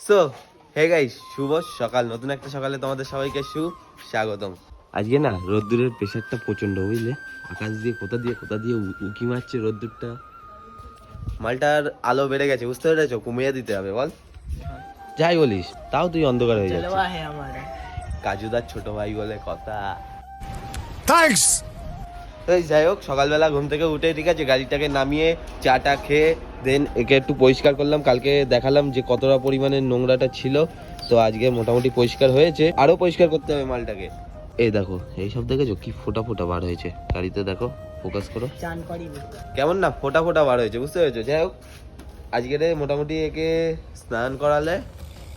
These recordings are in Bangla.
সো হে গাইস, শুভ সকাল। নতুন একটা সকালে তোমাদের সবাইকে সুস্বাগতম। আজকে না রোদ্দুরের প্রেশারটা প্রচন্ড, বুঝলে? আকাশ দিয়ে কোথা দিয়ে উকি মারছে রোদ্দুরটা। মালটার আলো বেড়ে গেছে, বুঝতে পেরেছো? কমিয়ে দিতে হবে, বল যাই বলিস, তাও তুই অন্ধকার হয়ে যাচ্ছে। কাজুদার ছোট ভাই বলে কথা। থ্যাঙ্কস। এই যাই হোক, সকালবেলা ঘুম থেকে উঠে ঠিক আছে, গাড়িটাকে নামিয়ে চাটা খেয়ে দেন একে একটু পরিষ্কার করলাম। কালকে দেখালাম যে কতটা পরিমাণে নোংরাটা ছিল, তো আজকে মোটামুটি পরিষ্কার হয়েছে। আরো পরিষ্কার করতে হবে মালটাকে। এই দেখো, এইসব দেখেছো কি ফোটা ফোটা বার হয়েছে গাড়িতে, দেখো ফোকাস করো, কেমন না ফোটা ফোটা বার হয়েছে, বুঝতে পেরেছো? যাই হোক, আজকে মোটামুটি একে স্নান করালে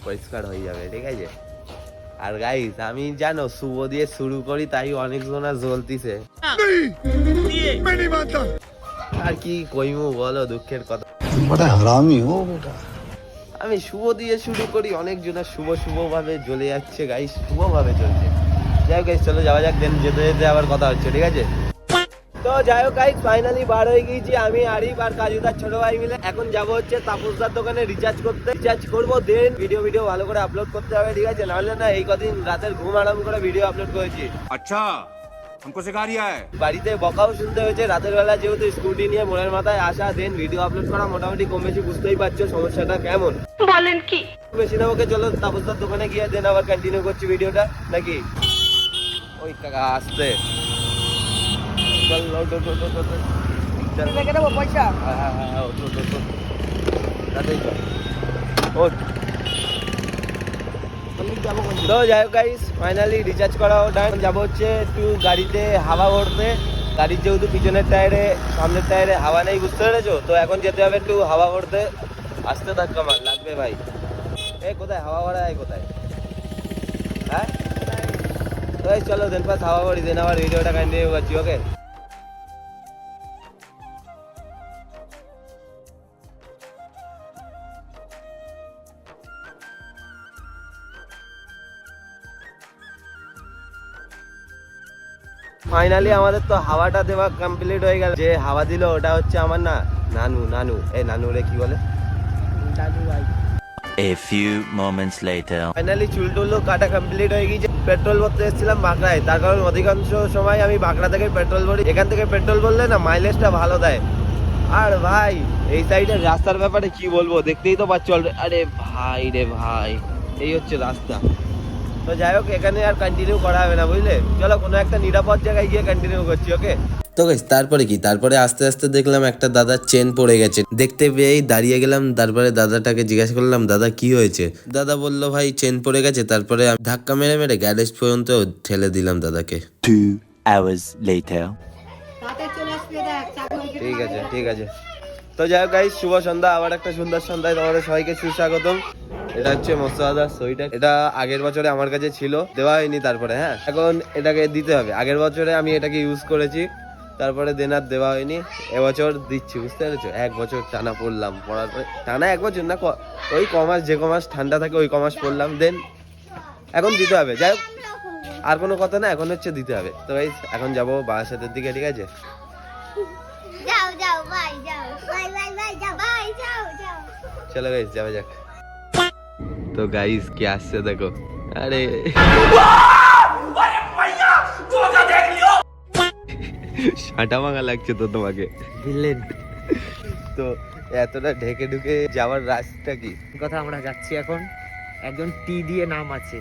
পরিষ্কার হয়ে যাবে, ঠিক আছে? আর গাইস, আমি জানো শুভ দিয়ে শুরু করি, তাই অনেকজনা জ্বলতিছে। আর কি কইমু বলো, দুঃখের কথা। বড় হারামি হো বেটা। আমি শুভ দিয়ে শুরু করি, অনেকজনা শুভ শুভ ভাবে জ্বলে যাচ্ছে গাইস, শুভ ভাবে চলছে। যাই হোক গাইস, চলো যাওয়া যাক, দেন যেতে যেতে আবার কথা হচ্ছে, ঠিক আছে? তো যাই হোক গাইস, ফাইনালি বার হয়ে গিয়েছি আমি, আরিফ আর কাজুদার ছোট ভাই মিলে। এখন যাবো হচ্ছে তাপসদার দোকানে রিচার্জ করতে। রিচার্জ করবো, দেন ভিডিও ভালো করে আপলোড করতে হবে, ঠিক আছে? নাহলে না এই কদিন রাতের ঘুম আরাম করে ভিডিও আপলোড করেছি। अच्छा हमको सिखा रिया है। বাড়িতে বকাও শুনতে হয়েছে রাতের বেলা, যেহেতু স্কুটি নিয়ে মোড়ের মাথায় আসা, দেন ভিডিও আপলোড করা, মোটামুটি কম বেশি বুঝতেই পারছো সমস্যাটা কেমন। বলেন কি? বেশি না, ওকে চলো তাপসদার দোকানে গিয়ে দেন আবার কন্টিনিউ করছি ভিডিওটা, নাকি? ওই কাকা আসতে তো যাই হোক গাইস, ফাইনালি রিচার্জ করা ডান। যাবো হচ্ছে একটু গাড়িতে হাওয়া ভরতে। গাড়ির যেহেতু পিছনের টায়ারে সামনের টায়ারে হাওয়া নেই, বুঝতে পেরেছো? তো এখন যেতে হবে একটু হাওয়া ভরতে। আসতে থাক, কামাল লাগবে ভাই। কোথায় হাওয়া ভরা হয়, কোথায়? হ্যাঁ এই চলো দেন পাস হাওয়া ভরি, দেন আবার ভিডিওটা কন্টিনিউ করছি, ওকে? ফাইনালি আমাদের তো হাওয়াটা দেওয়া কমপ্লিট হয়ে গেল। যে হাওয়া দিল ওটা হচ্ছে আমার না নানু। এই নানু রে কি বলে? A few moments later. Finally চুল টুল কাটা কমপ্লিট হয়ে গেছে। পেট্রোল ভরতে এসেছিলাম বাঁকড়ায়, তার কারণ অধিকাংশ সময় আমি বাঁকড়া থেকে পেট্রোল ভরি। এখান থেকে পেট্রোল ভরলে না মাইলেজটা ভালো দেয়। আর ভাই এই সাইডের রাস্তার ব্যাপারে কি বলবো, দেখতেই তো পাচ্ছ। আরে ভাই রে ভাই, এই হচ্ছে রাস্তা। তো যাই হোক, এখানে আর কন্টিনিউ করা হবে না, বুঝলে? চলো কোনো একটা নিরাপদ জায়গায় গিয়ে কন্টিনিউ করছি, ওকে? তো গাইস, তারপরে কি, তারপরে আস্তে আস্তে দেখলাম একটা দাদার চেন পড়ে গেছে। দেখতে পেয়েই দাঁড়িয়ে গেলাম। তারপরে দাদাটাকে জিজ্ঞাসা করলাম, দাদা কি হয়েছে? দাদা বললো, ভাই চেন পড়ে গেছে। তারপরে আমি ধাক্কা মেরে মেরে গ্যারেজ পর্যন্ত ঠেলে দিলাম দাদাকে। 2 hours later. ঠিক আছে। তো যাই হোক গাইস, শুভ সন্ধ্যা। আবার একটা সুন্দর সন্ধ্যায় তোমাদের সবাইকে সুস্বাগতম। এটা হচ্ছে মোস্তফাদার সোয়েটার। এটা আগের বছরে আমার কাছে ছিল, দেওয়া হয়নি। তারপরে হ্যাঁ, এখন এটাকে দিতে হবে। আগের বছরে আমি এটাকে ইউজ করেছি, তারপরে দেন আর দেওয়া হয়নি। এবছর দিচ্ছি, বুঝতে পেরেছো? 1 বছর টানা পড়লাম, পড়ার পরে টানা 1 বছর না, ওই কমাস, যে কমাস ঠান্ডা থাকে ওই কমাস পড়লাম, দেন এখন দিতে হবে। যাই হোক, আর কোনো কথা না, এখন হচ্ছে দিতে হবে। তো গাইস, এখন যাবো বারাসাতের দিকে, ঠিক আছে? চলো গাইস, যাওয়া যাক। তো গাইস কে আসছে দেখো, আরে শাটা মাঙা লাগছে তো তোমাকে, বুঝলেন? তো এতটা ঢেকে ঢুকে যাওয়ার রাস্তা কি কথা, আমরা যাচ্ছি এখন, একজন টি দিয়ে নাম আছে।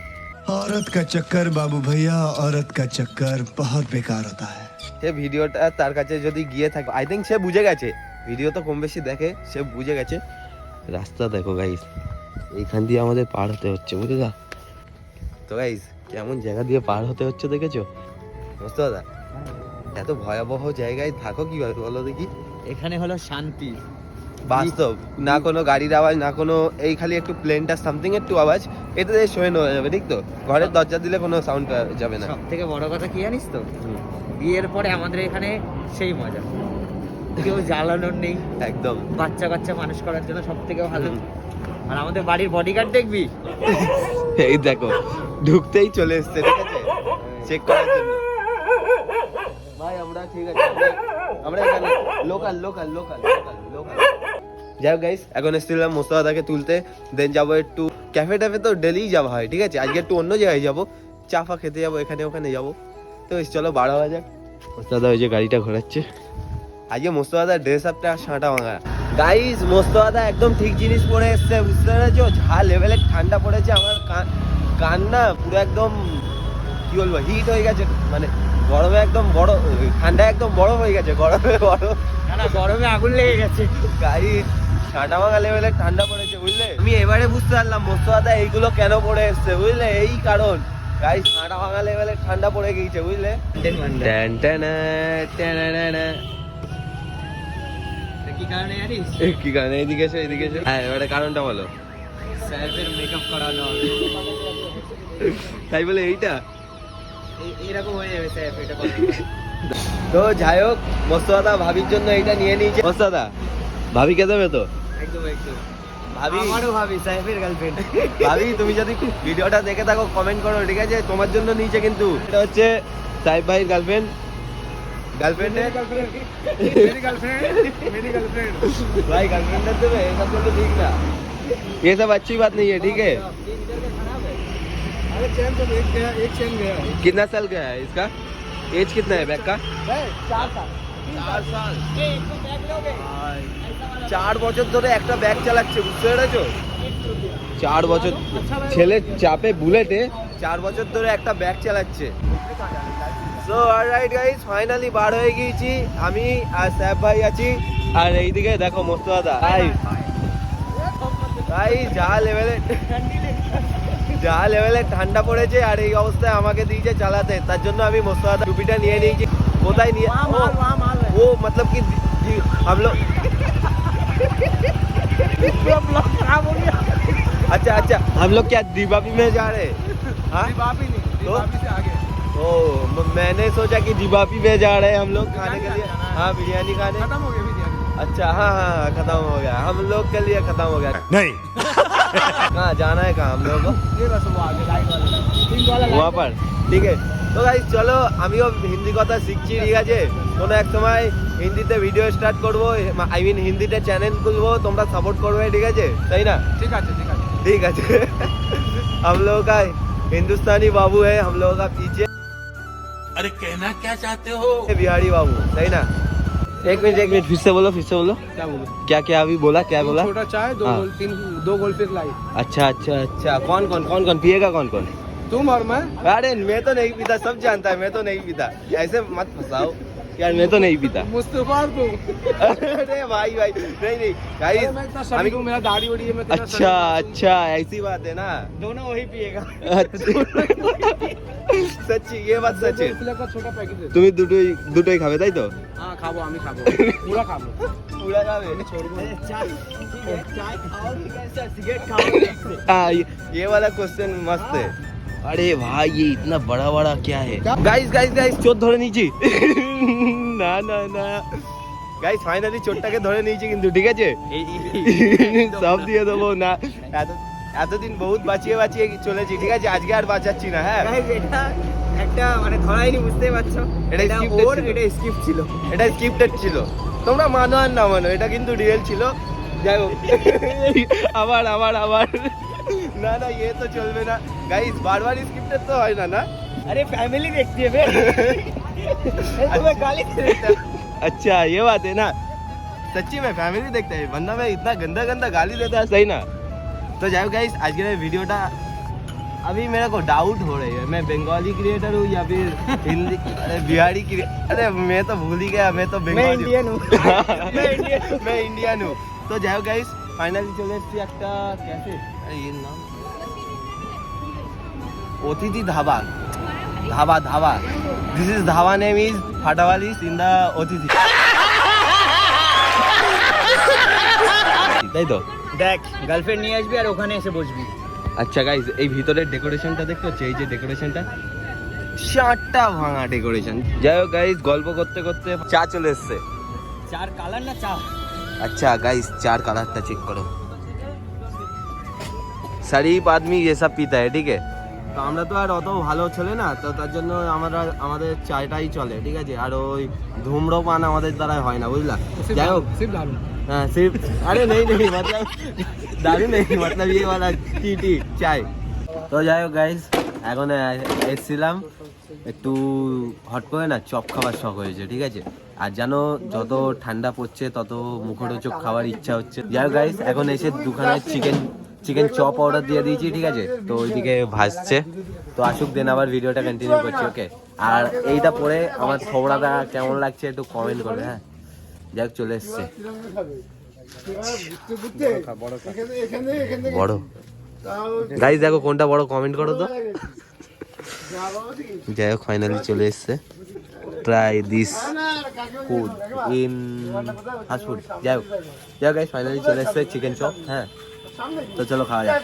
औरत का चक्कर बाबू भैया, औरत का चक्कर बहुत बेकार होता है। সে ভিডিওটা তার কাছে যদি গিয়ে থাকে, আই থিঙ্ক সে বুঝে গেছে। ভিডিও তো কম বেশি দেখে, সে বুঝে গেছে। রাস্তা দেখো গাইস, এইখান দিয়ে আমাদের পার হতে হচ্ছে, বুঝলে? তো গাইস, কেমন জায়গা দিয়ে পার হতে হচ্ছে দেখেছো? বুঝতে দাদা, এত ভয়াবহ জায়গায় থাকো কিভাবে বলো দেখি? এখানে হলো শান্তি, বাস্তব। না কোনো গাড়ির আওয়াজ, না কোনো, এই খালি একটু প্লেনটা সামথিং একটু আওয়াজ, এটাতে শোয়ে নেওয়া যাবে, ঠিক তো? ঘরের দরজা দিলে কোনো সাউন্ড যাবে না। সব থেকে বড় কথা কি জানিস তো, বিয়ের পরে আমাদের এখানে সেই মজা, কেউ জ্বালানোর নেই, একদম বাচ্চা কাচ্চা মানুষ করার জন্য সব থেকে ভালো। আর আমাদের বাড়ির বডিগার্ড দেখবি, এই দেখো ঢুকতেই চলে এসছে, ঠিক আছে, চেক করার জন্য। ভাই আমরা ঠিক আছে, আমরা এখানে লোকাল। যাই হোক গাইস, এখন এসেছিলাম মোস্তফাদাকে তুলতে, দেন যাবো একটু ক্যাফে ট্যাফে, তো ডেলি যাওয়া হয় ঠিক আছে, আজকে একটু অন্য জায়গায় যাবো, চা ফা খেতে যাবো, এখানে ওখানে যাবো। তো চলো 12 বাজার। মোস্তফাদা ওই যে গাড়িটা ঘোরাচ্ছে, আজকে মোস্তফাদার ড্রেস আপটা সাঁটা ভাঙা। গাইস মোস্তফাদা একদম ঠিক জিনিস পরে এসছে, বুঝতে পেরেছো? যা লেভেলের ঠান্ডা পড়েছে, আমার কান না পুরো একদম কি বলবো হিট হয়ে গেছে, মানে গরমে একদম বড়, ঠান্ডা একদম বরফ হয়ে গেছে, গরমে বরফ, না গরমে আগুন লেগে গেছে। গাইস ঠান্ডা ভাঙা লেভেলের ঠান্ডা পড়েছে, বুঝলে? আমি এবারে বুঝতে পারলাম মোস্তফাদা এইগুলো কেন পরে এসছে, বুঝলে? এই কারণ গাইস ঠান্ডা ভাঙা লেভেলের ঠান্ডা পড়ে গিয়েছে, বুঝলে? ট্যান ট্যানা, ট্যানা ট্যানা। কি কারণে জানিস? কি কারণে? এদিকে এসো, এদিকে এসো। হ্যাঁ এবারে কারণটা বলো। স্যারের মেকআপ করানো হবে। তাই বলে এইটা এরকম হয়ে যাবে স্যার, এটা কত? তো যাই হোক, মোস্তফাদা ভাবির জন্য এইটা নিয়ে নিয়েছে। মোস্তফাদা ভাবিকে দেবে তো? একদম একদম। ভাবি, আমারও ভাবি সাহেবের গার্লফ্রেন্ড। ভাবি তুমি যদি ভিডিওটা দেখে থাকো কমেন্ট করো, ঠিক আছে? তোমার জন্য নিচে কিন্তু। এটা হচ্ছে সাহেব ভাইয়ের গার্লফ্রেন্ড। গার্লফ্রেন্ড मेरी गर्लफ्रेंड भाई गर्लफ्रेंड देवे, ये सब तो ठीक ना, ये सब अच्छी बात नहीं है, ठीक है? अरे चैन तो एक गया, एक चैन गया। कितना साल का है इसका? एज कितना है बैग का? 4 साल। 4 साल। 4 বছর ধরে একটা ব্যাগ চালাচ্ছে, বুঝতে পেরেছো? 4 বছর ছেলে চাপে বুলেটে 4 বছর ধরে একটা ব্যাগ চালাচ্ছে। সো অলরাইট গাইস, ফাইনালি বার হয়ে গিয়েছি আমি আর সাহেব ভাই আছি, আর এইদিকে দেখো মোস্তফাদা। ভাই যা লেভেলে ঠান্ডা পড়েছে, আর এই অবস্থায় আমাকে দিয়েছে চালাতে, তার জন্য আমি মোস্তফাদা টুপিটা নিয়ে নিয়েছি। কোথায় নিয়ে? ও मतलब कि हम लोग अच्छा हम लोग क्या दीपावली में जा रहे हैं? हाँ दीपावली नहीं, दीपावली से आगे। ओ मैंने सोचा कि दीपावली में जा रहे हैं हम लोग खाने के लिए। हाँ बिरयानी खाने। खत्म हो गया बिरयानी। अच्छा हाँ खत्म हो गया, हम लोग के लिए खत्म हो गया। नहीं। कहाँ जाना है, कहाँ हम लोग को? ये बस वो आगे लाइट वाला, पिंक वाला वहाँ पर ঠিক আছে। তো গাইস চলো, আমিও হিন্দি কথা শিখছি, ঠিক আছে? কোনো এক সময় হিন্দিতে ভিডিও স্টার্ট করবো, আই মিন হিন্দিতে চ্যানেল খুলবো, তোমরা সাপোর্ট করবে, ঠিক আছে? তাই না? ठीक है ठीक है। ঠিক আছে। हम लोगों का हिंदुस्तानी बाबू है हम लोगों का पीछे। अरे कहना क्या चाहते हो? बिहारी बाबू, सही ना? एक मिनट फिर से बोलो क्या बोलूं? क्या अभी बोला, क्या बोला? छोटा चाय, हाँ। दो गोल फिर लाई। अच्छा कौन पिएगा, कौन? तुम और मैं। अरे मैं तो नहीं पीता, सब जानता है मैं तो नहीं पीता, ऐसे मत फंसाओ यार, मैं तो नहीं पीता। मुस्तफा तुम। अरे भाई नहीं गाइस, मैं इतना सभी को, मेरा दाढ़ी वड़ी है, मैं तेरा अच्छा ऐसी बात है ना? दोनों वही पिएगा। सच्ची, ये बात सच है। का छोटा पैकेट दे। তুমি দুটোই খাবে, তাই তো? हाँ खाबो, আমি খাবো, पूरा खाबो। পুরা খাবে? चाय खाओ, सिगरेट खाओ। हाँ ये वाला क्वेश्चन मस्त है। अरे भाई ये इतना बड़ा क्या है? गाइस চোট ধরে নিয়েছি। না গাইস ফাইনালি চোটটাকে ধরে নিয়েছি কিন্তু, ঠিক আছে? সব দিয়ে দেবো না, এতদিন বহুত বাঁচিয়ে চলেছি, ঠিক আছে? আজকে আর বাঁচাচ্ছি না। হ্যাঁ এটা একটা মানে ধরাইনি, বুঝতেই পারছো? এটা এটা scripted ওর, ছিল। এটা স্ক্রিপ্ট ছিল। এটা স্ক্রিপ্টেড ছিল, তোমরা মানো আর না মানো, এটা কিন্তু রিয়েল ছিল। যাই হোক, আবার না ये तो চলবে না গাইস, বারবার স্ক্রিপ্টেড তো হয় না। अरे फैमिली देखती है बे। तुम्हें गाली दे देता। अच्छा ये बात है ना, सच्ची में फैमिली देखता है, वरना मैं इतना गंदा गाली देता है, सही ना? तो जाओ गाइस, आज के वीडियोটা अभी मेरे को डाउट हो रही है, मैं बंगाली क्रिएटर हूँ या फिर हिंदी बिहारी अरे मैं तो भूल ही गया, मैं तो मैं बंगाली इंडियन हूँ। मैं इंडियन हूँ। तो जाओ गाइस, फाइनली চলে এসেছি একটা ক্যাফে, আরে এর নাম Atithi Dhaba. This is dhaba, name is ফাটাওয়ালিস ইন দা অতিথি। তাই তো? দেখ গার্লফ্রেন্ড নিয়ে আসবি আর ওখানে এসে বসবি। আচ্ছা গাইস, এই ভিতরের ডেকোরেশনটা দেখতে হচ্ছে, এই যে ডেকোরেশনটা, চারটা ভাঙা ডেকোরেশন। যাই হোক গাইস, গল্প করতে চা চলে এসছে। চার কালার না চা? अच्छा गाइस, 4 কালারটা চেক করো। শরীফ আদমি ये सब पीता है, ठीक है? তো আমরা তো আর অত ভালো ছেলে না, তো তার জন্য আমাদের চায়টাই চলে, ঠিক আছে? আর ওই ধূম্রপান আমাদের দ্বারা হয় না, বুঝলা? যাই হোক सिर्फ दारू। हाँ सिर्फ अरे नहीं नहीं मतलब दारू नहीं मतलब ये वाला टी चाय তো যাই হোক গাইস এখন এসেছিলাম একটু হট করে না চপ খাবার শখ হয়েছে ঠিক আছে আর জানো যত ঠান্ডা পড়ছে তত মুখরোচক খাবার ইচ্ছা হচ্ছে যাই হোক গাইস এখন এসে দোকানে চিকেন চপ অর্ডার দিয়ে দিয়েছি ঠিক আছে তো ওইদিকে ভাজছে তো আসুক দেন আবার ভিডিওটা কন্টিনিউ করছি ওকে আর এইটা পরে আমার থোবড়াটা কেমন লাগছে একটু কমেন্ট করবে হ্যাঁ যাই হোক চলে এসছে বড় গাইস দেখো কোনটা বড় কমেন্ট করো তো যাই হোক ফাইনালি চলে এসছে try this food in fast food যাই হোক গাইস ফাইনালি চলে এসছে চিকেন চপ হ্যাঁ তো চলো খাওয়া যাক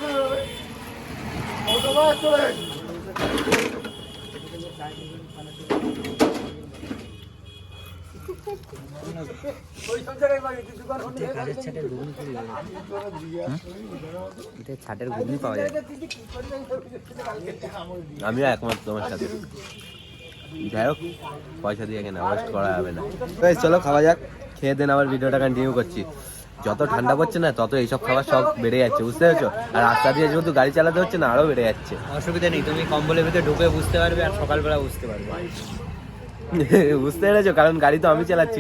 ছাটের ঘুগনি পাওয়া যায় আমিও একমত তোমার সাথে যাই হোক পয়সা দিয়ে কেনা ওয়েস্ট করা যাবে না বেশ চলো খাওয়া যাক খেয়ে দেন আবার ভিডিওটা কন্টিনিউ করছি যত ঠান্ডা পড়ছে না তত এইসব খাবার সব বেড়ে যাচ্ছে বুঝতে পারছো আর রাস্তা দিয়ে যেহেতু গাড়ি চালাতে হচ্ছে না আরো বেড়ে যাচ্ছে অসুবিধা নেই তুমি কম্বলের ভিতরে ঢুকে বুঝতে পারবে আর সকালবেলা বুঝতে পারবে বুঝতে পেরেছো কারণ গাড়ি তো আমি চালাচ্ছি